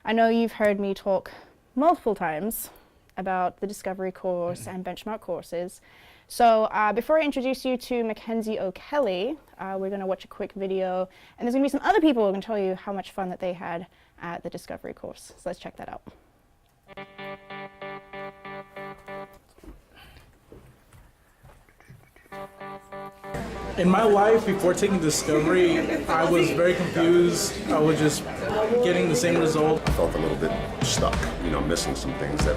I know you've heard me talk multiple times about the Discovery course and benchmark courses. So before I introduce you to Mackenzie O'Kelley, we're going to watch a quick video, and there's going to be some other people who can tell you how much fun that they had at the Discovery course. So let's check that out. In my life, before taking Discovery, I was very confused. I was just getting the same result. I felt a little bit stuck, missing some things that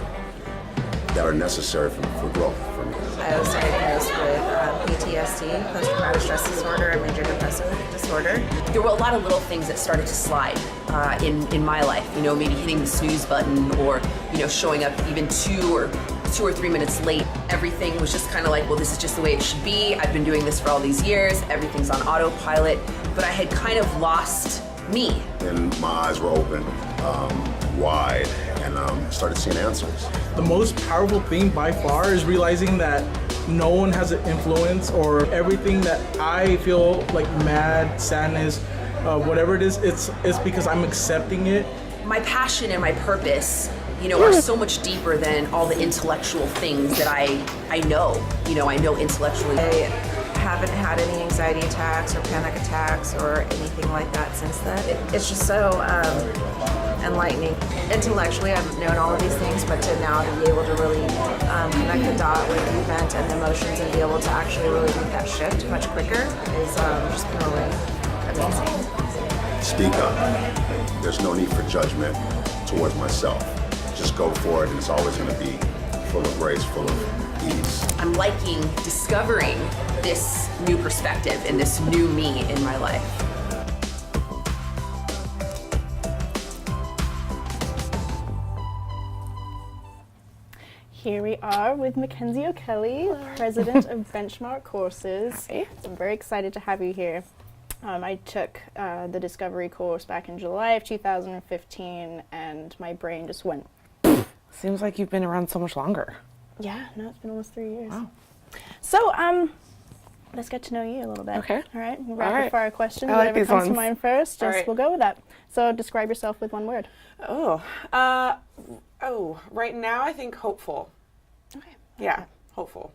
are necessary for growth for me. I was diagnosed with PTSD, post-traumatic stress disorder, and major depressive disorder. There were a lot of little things that started to slide in my life. Maybe hitting the snooze button, or showing up even 2 or 3 minutes late. Everything was just kind of like, well, this is just the way it should be. I've been doing this for all these years. Everything's on autopilot. But I had kind of lost me. And my eyes were open wide, and started seeing answers. The most powerful thing by far is realizing that no one has an influence, or everything that I feel like mad, sadness, whatever it is, it's because I'm accepting it. My passion and my purpose, are so much deeper than all the intellectual things that I know. I know intellectually. I haven't had any anxiety attacks or panic attacks or anything like that since then. It's just so enlightening. Intellectually, I've known all of these things, but to now to be able to really connect the dot with the event and the emotions and be able to actually really make that shift much quicker is just been really amazing. Speak up. There's no need for judgment towards myself. Just go for it, and it's always going to be full of grace, full of ease. I'm liking discovering this new perspective and this new me in my life. Here we are with Mackenzie O'Kelley, president of Benchmark Courses. Hi. I'm very excited to have you here. I took the Discovery course back in July of 2015, and my brain just went. Seems like you've been around so much longer. Yeah, no, it's been almost 3 years. Wow. So, let's get to know you a little bit. Okay. All right, All rapid right. fire questions. I like Whatever these comes to ones. mind first, All just right. we'll go with that. So, describe yourself with one word. Right now I think hopeful. Okay. Yeah, hopeful.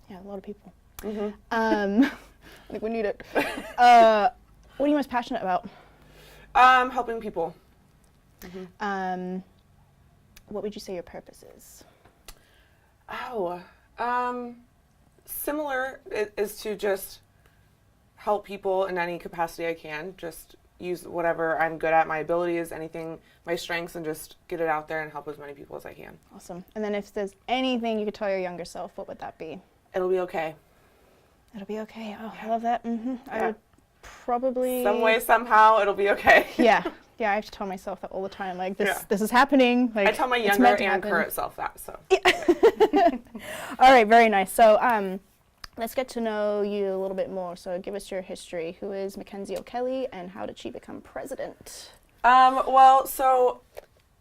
Yeah, a lot of people. Mm-hmm. I think we need it. What are you most passionate about? Helping people. What would you say your purpose is? Similar is to just help people in any capacity I can. Just use whatever I'm good at, my abilities, anything, my strengths, and just get it out there and help as many people as I can. Awesome. And then if there's anything you could tell your younger self, what would that be? It'll be okay. It'll be okay. Oh, I love that. I Yeah. would probably... Some way, somehow, ittle be okay. Yeah. Yeah, I have to tell myself that all the time. Like, this Yeah. this is happening. Like, I tell my it's younger meant to and happen. current self that, so. All right, very nice. So let's get to know you a little bit more. So give us your history. Who is Mackenzie O'Kelley, and how did she become president? So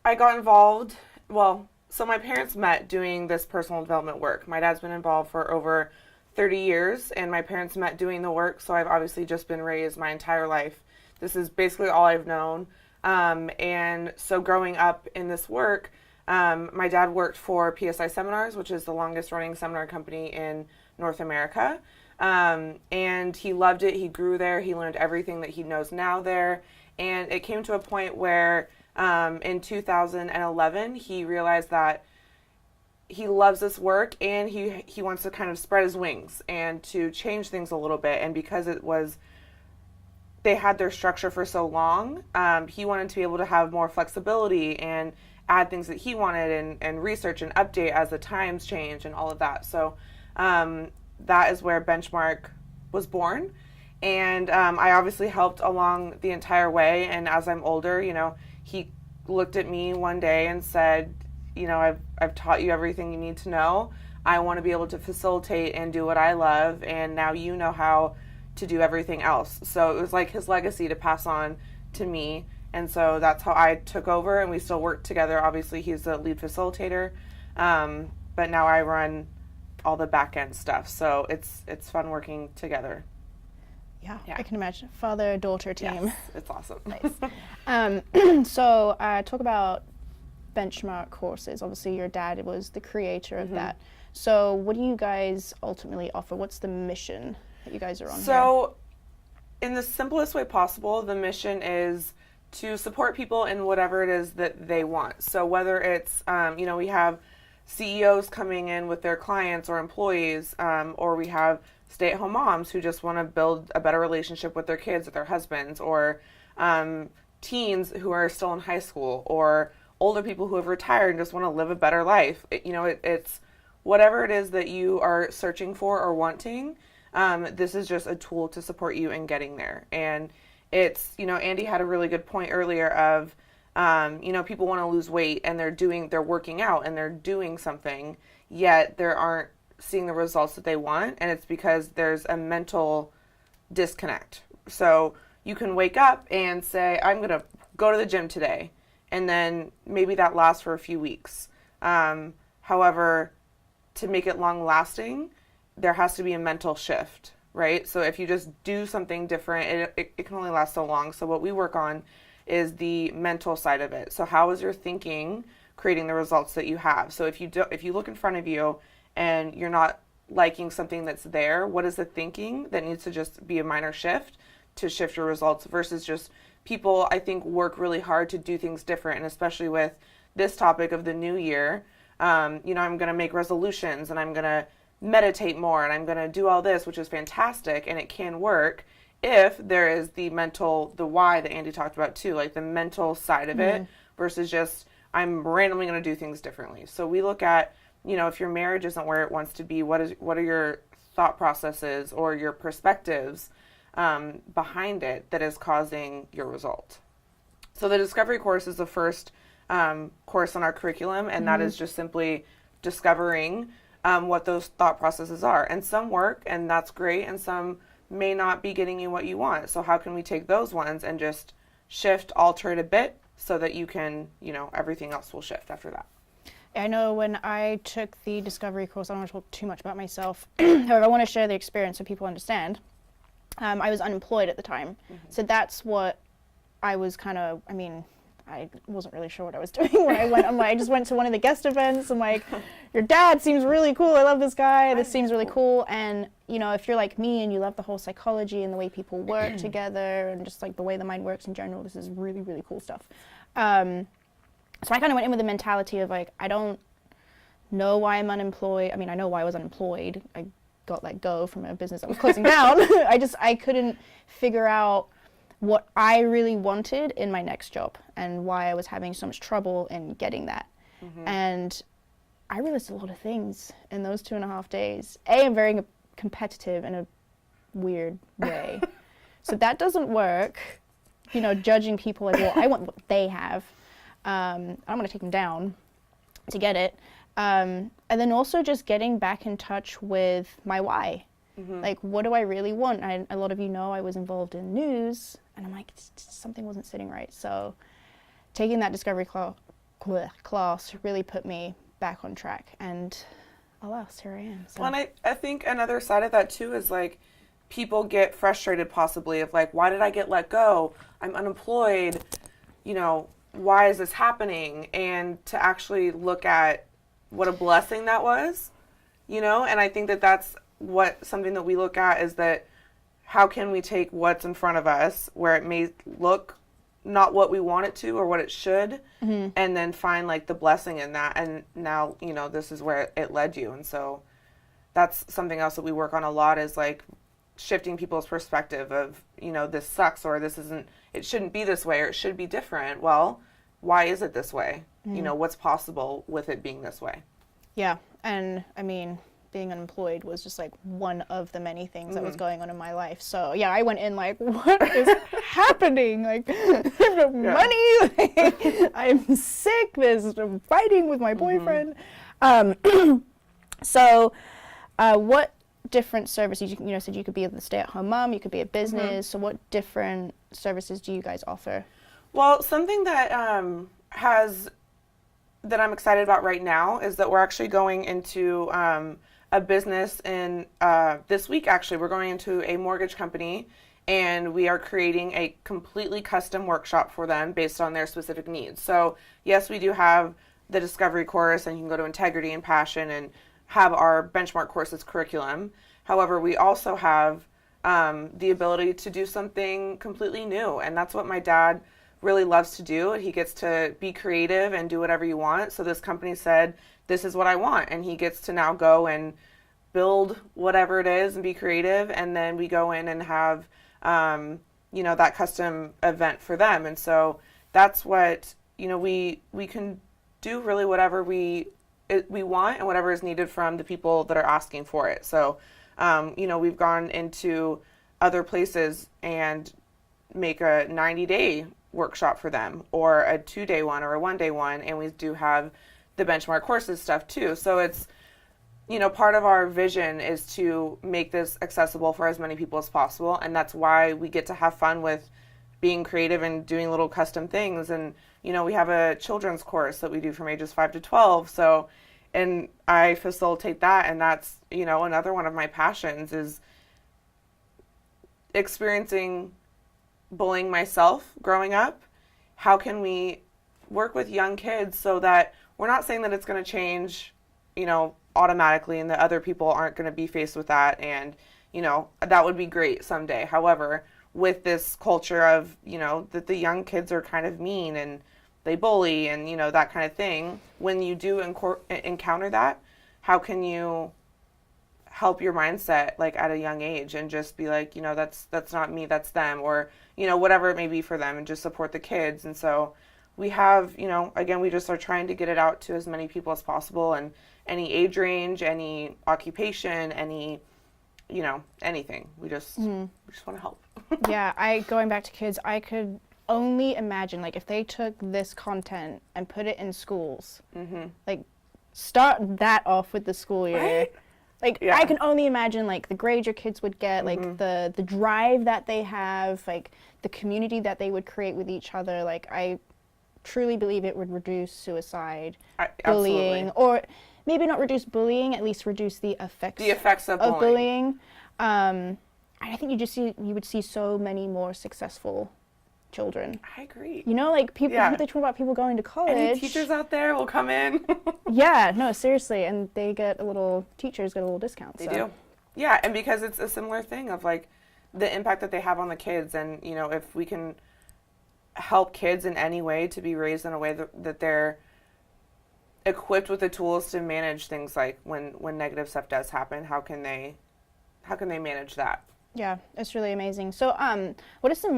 I got involved, so my parents met doing this personal development work. My dad's been involved for over 30 years, and my parents met doing the work, so I've obviously just been raised my entire life. This is basically all I've known. And so growing up in this work, my dad worked for PSI Seminars, which is the longest running seminar company in North America. And he loved it. He grew there. He learned everything that he knows now there. And it came to a point where in 2011, he realized that he loves this work, and he wants to kind of spread his wings and to change things a little bit. And because they had their structure for so long, he wanted to be able to have more flexibility and add things that he wanted and research and update as the times change and all of that. So that is where Benchmark was born. And I obviously helped along the entire way. And as I'm older, he looked at me one day and said, I've taught you everything you need to know. I want to be able to facilitate and do what I love. And now you know how to do everything else. So it was like his legacy to pass on to me. And so that's how I took over, and we still work together. Obviously, he's the lead facilitator. But now I run all the back end stuff. So it's fun working together. Yeah, Yeah. I can imagine. Father-daughter team. Yes, it's awesome. Nice. So talk about benchmark courses. Obviously, your dad was the creator of that. So what do you guys ultimately offer? What's the mission that you guys are on here? So, in the simplest way possible, the mission is to support people in whatever it is that they want. So whether it's, we have CEOs coming in with their clients or employees, or we have stay-at-home moms who just want to build a better relationship with their kids, with their husbands, or teens who are still in high school, or older people who have retired and just want to live a better life. It's whatever it is that you are searching for or wanting. This is just a tool to support you in getting there. And it's, Andy had a really good point earlier of, people want to lose weight and they're working out and they're doing something, yet they aren't seeing the results that they want. And it's because there's a mental disconnect. So you can wake up and say, I'm going to go to the gym today. And then maybe that lasts for a few weeks. However, to make it long lasting, there has to be a mental shift, right? So if you just do something different, it can only last so long. So what we work on is the mental side of it. So how is your thinking creating the results that you have? So if you look in front of you and you're not liking something that's there, what is the thinking that needs to just be a minor shift to shift your results versus just people, I think, work really hard to do things different. And especially with this topic of the new year, I'm going to make resolutions and I'm going to meditate more and I'm going to do all this, which is fantastic, and it can work if there is the why that Andy talked about too, like the mental side of it versus just I'm randomly going to do things differently. So we look at, if your marriage isn't where it wants to be, what are your thought processes or your perspectives behind it that is causing your result. So the discovery course is the first course on our curriculum, and that is just simply discovering what those thought processes are. And some work, and that's great, and some may not be getting you what you want. So how can we take those ones and just shift, alter it a bit so that you can, everything else will shift after that. I know when I took the discovery course, I don't want to talk too much about myself. However, I want to share the experience so people understand. I was unemployed at the time. So that's what I was I wasn't really sure what I was doing when I went. I just went to one of the guest events. I'm like, your dad seems really cool. I love this guy. This seems really cool. And, if you're like me and you love the whole psychology and the way people work together and just like the way the mind works in general, this is really, really cool stuff. So I kind of went in with the mentality of like, I don't know why I'm unemployed. I know why I was unemployed. I got let go from a business that was closing down. I couldn't figure out what I really wanted in my next job and why I was having so much trouble in getting that. And I realized a lot of things in those 2.5 days. I'm very competitive in a weird way. So that doesn't work, judging people like, well, I want what they have. I'm going to take them down to get it. And then also just getting back in touch with my why. Like, what do I really want? A lot of I was involved in news, and I'm like, something wasn't sitting right. So taking that discovery class really put me back on track, and alas, here I am. So. Well, and I think another side of that too is like people get frustrated possibly of like, why did I get let go? I'm unemployed. Why is this happening? And to actually look at what a blessing that was, and I think that that's something that we look at is that how can we take what's in front of us where it may look not what we want it to or what it should, and then find like the blessing in that, and now this is where it led you. And so that's something else that we work on a lot is like shifting people's perspective of this sucks or it shouldn't be this way or it should be different. Well, why is it this way? What's possible with it being this way? Yeah. And being unemployed was just like one of the many things that was going on in my life. So yeah, I went in like, what is happening? Like, I have no money. Like, I'm sick. I'm fighting with my boyfriend. So what different services, said you could be a stay-at-home mom, you could be a business. So what different services do you guys offer? Well, something that that I'm excited about right now is that we're actually going into a business in this week. Actually, we're going into a mortgage company and we are creating a completely custom workshop for them based on their specific needs. So yes, we do have the discovery course, and you can go to integrity and passion and have our benchmark courses curriculum. However, we also have the ability to do something completely new, and that's what my dad really loves to do. He gets to be creative and do whatever you want. So this company said, this is what I want, and he gets to now go and build whatever it is and be creative, and then we go in and have that custom event for them. And so that's what we can do, really whatever we want and whatever is needed from the people that are asking for it. So we've gone into other places and make a 90-day workshop for them, or a 2-day one, or a 1-day one, and we do have the benchmark courses stuff too. So it's part of our vision is to make this accessible for as many people as possible, and that's why we get to have fun with being creative and doing little custom things. And we have a children's course that we do from ages 5 to 12. So, and I facilitate that, and that's another one of my passions is experiencing bullying myself growing up. How can we work with young kids so that we're not saying that it's going to change automatically, and that other people aren't going to be faced with that, and that would be great someday. However, with this culture of that the young kids are kind of mean and they bully and that kind of thing, when you do encounter that, how can you help your mindset like at a young age and just be like, that's not me, that's them, or whatever it may be for them, and just support the kids. And so we have, again, we just are trying to get it out to as many people as possible, and any age range, any occupation, any anything. We just want to help. Yeah, going back to kids, I could only imagine, like, if they took this content and put it in schools, like, start that off with the school year. Right? Like, Yeah. I can only imagine, like, the grades your kids would get, like, the drive that they have, like, the community that they would create with each other. Like, I truly believe it would reduce suicide, bullying, or maybe not reduce bullying, at least reduce the effects of bullying. I think you would see so many more successful children. I agree. Like, people, they talk about people going to college. Any teachers out there will come in. Yeah, no, seriously, and teachers get a little discount. They do. Yeah, and because it's a similar thing of, like, the impact that they have on the kids, and, if we can help kids in any way to be raised in a way that they're equipped with the tools to manage things, like when negative stuff does happen, how can they manage that? Yeah, it's really amazing. So, what are some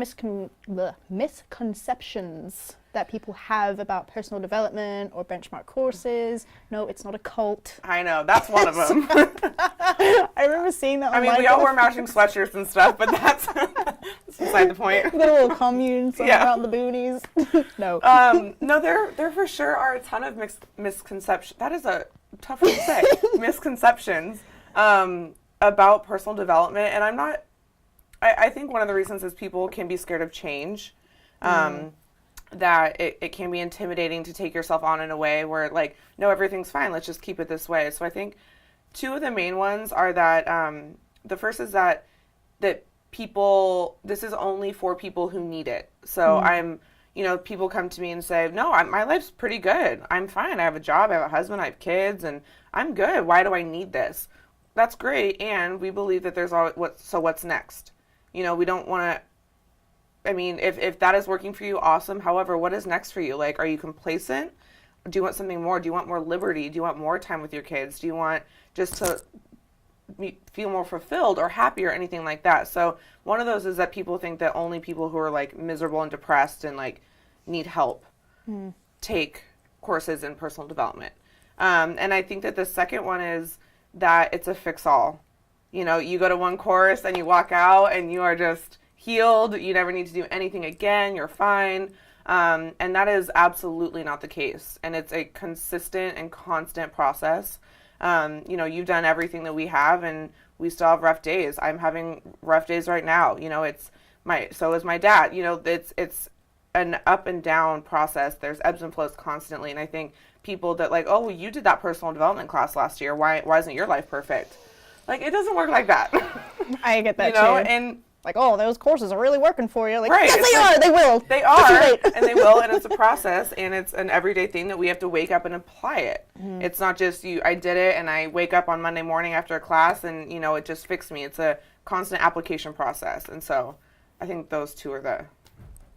misconceptions that people have about personal development or benchmark courses? No, it's not a cult. I know, that's one of them. I remember seeing that. I mean, we all wear matching sweatshirts and stuff, but that's beside the point. The little communes around the boonies. No. No, there for sure are a ton of misconceptions. That is a tough one to say. Misconceptions about personal development, and I think one of the reasons is people can be scared of change. That it can be intimidating to take yourself on in a way where, like, no, everything's fine, let's just keep it this way. So I think two of the main ones are that the first is that people, this is only for people who need it. So people come to me and say, no, my life's pretty good, I'm fine, I have a job, I have a husband, I have kids, and I'm good, why do I need this? That's great, and we believe that there's always what's next? We don't want to, I mean, if that is working for you, awesome. However, what is next for you? Like, are you complacent? Do you want something more? Do you want more liberty? Do you want more time with your kids? Do you want just to feel more fulfilled or happy or anything like that? So one of those is that people think that only people who are, like, miserable and depressed and, like, need help take courses in personal development. And I think that the second one is that it's a fix-all. You go to one course and you walk out and you are just healed. You never need to do anything again. You're fine. And that is absolutely not the case. And it's a consistent and constant process. You've done everything that we have, and we still have rough days. I'm having rough days right now. So is my dad. It's an up and down process. There's ebbs and flows constantly. And I think people that, like, oh, well, you did that personal development class last year, why isn't your life perfect? Like, it doesn't work like that. I get that too. And like, oh, those courses are really working for you. Like, Right. yes, It's they like- are. They will. They Just you are, wait. and they will, and it's a process, and it's an everyday thing that we have to wake up and apply it. Mm-hmm. It's not just I did it, and I wake up on Monday morning after a class, and, it just fixed me. It's a constant application process, and so I think those two are the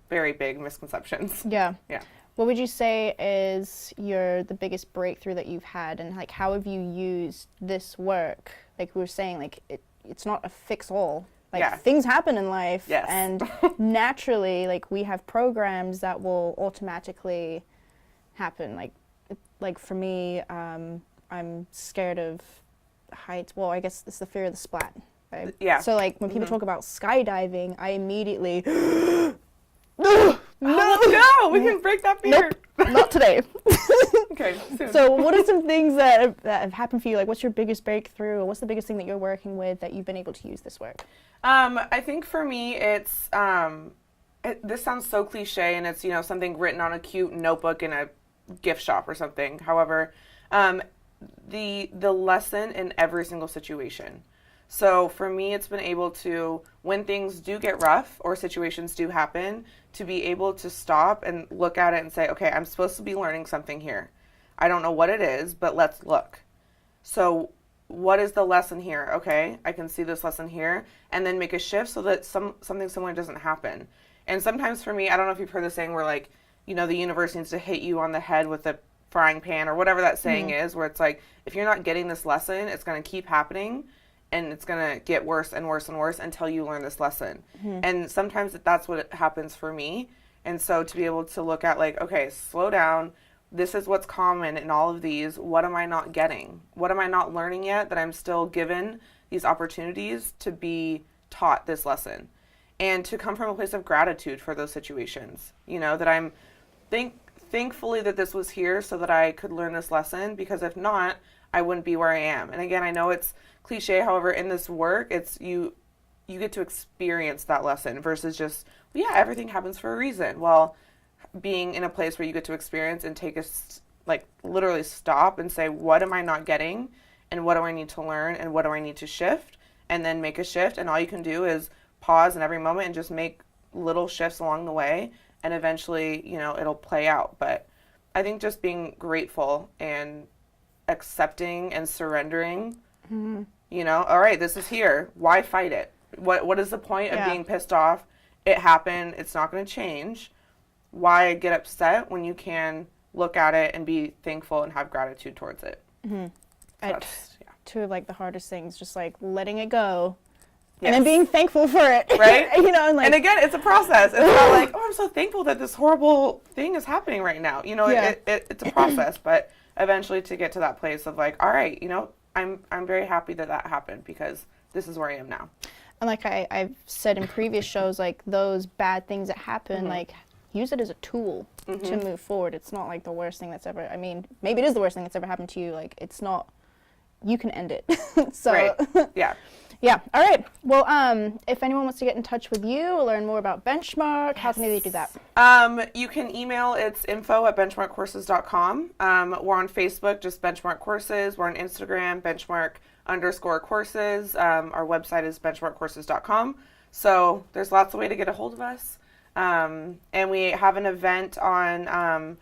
very big misconceptions. Yeah. Yeah. What would you say is the biggest breakthrough that you've had, and like how have you used this work? Like we were saying, like it's not a fix-all. Like Yeah. things happen in life, Yes. and naturally, like we have programs that will automatically happen. Like for me, I'm scared of heights. Well, I guess it's the fear of the splat. Right? Yeah. So like when people talk about skydiving, I immediately Let's go! We can break that fear. nope, not today. Okay, soon. So what are some things that have happened for you? Like what's your biggest breakthrough, or what's the biggest thing that you're working with that you've been able to use this work? I think for me, it's this sounds so cliche, and it's something written on a cute notebook in a gift shop or something. However, the lesson in every single situation. So for me, it's been able to, when things do get rough or situations do happen, to be able to stop and look at it and say, okay, I'm supposed to be learning something here. I don't know what it is, but let's look. So what is the lesson here? Okay, I can see this lesson here, and then make a shift so that something similar doesn't happen. And sometimes for me, I don't know if you've heard the saying where like, the universe needs to hit you on the head with a frying pan or whatever that saying is, where it's like, if you're not getting this lesson, it's going to keep happening. And it's going to get worse and worse and worse until you learn this lesson. And sometimes that's what happens for me. And so to be able to look at like, okay, slow down. This is what's common in all of these. What am I not getting? What am I not learning yet that I'm still given these opportunities to be taught this lesson? And to come from a place of gratitude for those situations. That I'm thankfully that this was here so that I could learn this lesson, because if not, I wouldn't be where I am. And again, I know it's cliche, however, in this work, it's you get to experience that lesson versus just, well, yeah, everything happens for a reason. Well, being in a place where you get to experience and take literally stop and say, what am I not getting? And what do I need to learn? And what do I need to shift? And then make a shift. And all you can do is pause in every moment and just make little shifts along the way. And eventually, it'll play out. But I think just being grateful and accepting and surrendering, all right, this is here. Why fight it? What is the point of being pissed off? It happened. It's not going to change. Why get upset when you can look at it and be thankful and have gratitude towards it? Two of like the hardest things, just like letting it go. Yes. And then being thankful for it. Right? And again, it's a process. It's not like, oh, I'm so thankful that this horrible thing is happening right now. It's a process, but eventually to get to that place of like, all right, I'm very happy that happened because this is where I am now. And like I've said in previous shows, like those bad things that happen, like use it as a tool to move forward. It's not like the worst thing that's ever, maybe it is the worst thing that's ever happened to you. Like it's not, you can end it. So right. Yeah. Yeah. All right. Well, if anyone wants to get in touch with you or learn more about Benchmark, how can they do that? You can email, it's info@benchmarkcourses.com. We're on Facebook, just Benchmark Courses. We're on Instagram, benchmark_courses. Our website is benchmarkcourses.com. So there's lots of ways to get a hold of us. And we have an event on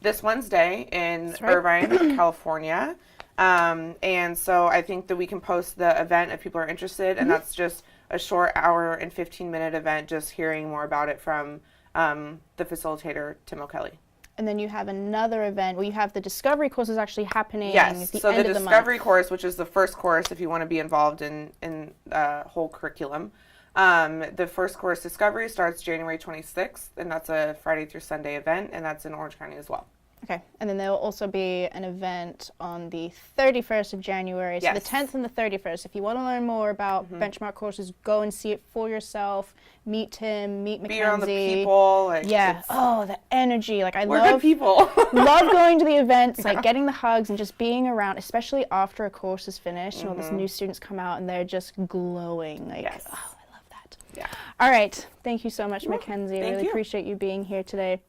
this Wednesday in Irvine, California. And so I think that we can post the event if people are interested, and that's just a short hour and 15-minute event, just hearing more about it from the facilitator, Tim O'Kelley. And then you have another event where you have the discovery courses actually happening Yes, at the so end the of the month. discovery course, which is the first course if you want to be involved in the whole curriculum. The first course, Discovery, starts January 26th, and that's a Friday through Sunday event, and that's in Orange County as well. Okay, and then there will also be an event on the 31st of January, so the 10th and the 31st. If you want to learn more about Benchmark Courses, go and see it for yourself. Meet Tim, meet Mackenzie. Be around the people. The energy. Like we're good people. love going to the events, like getting the hugs and just being around, especially after a course is finished and all these new students come out and they're just glowing. Like, oh, I love that. Yeah. All right, thank you so much, Mackenzie. I really you. appreciate you being here today.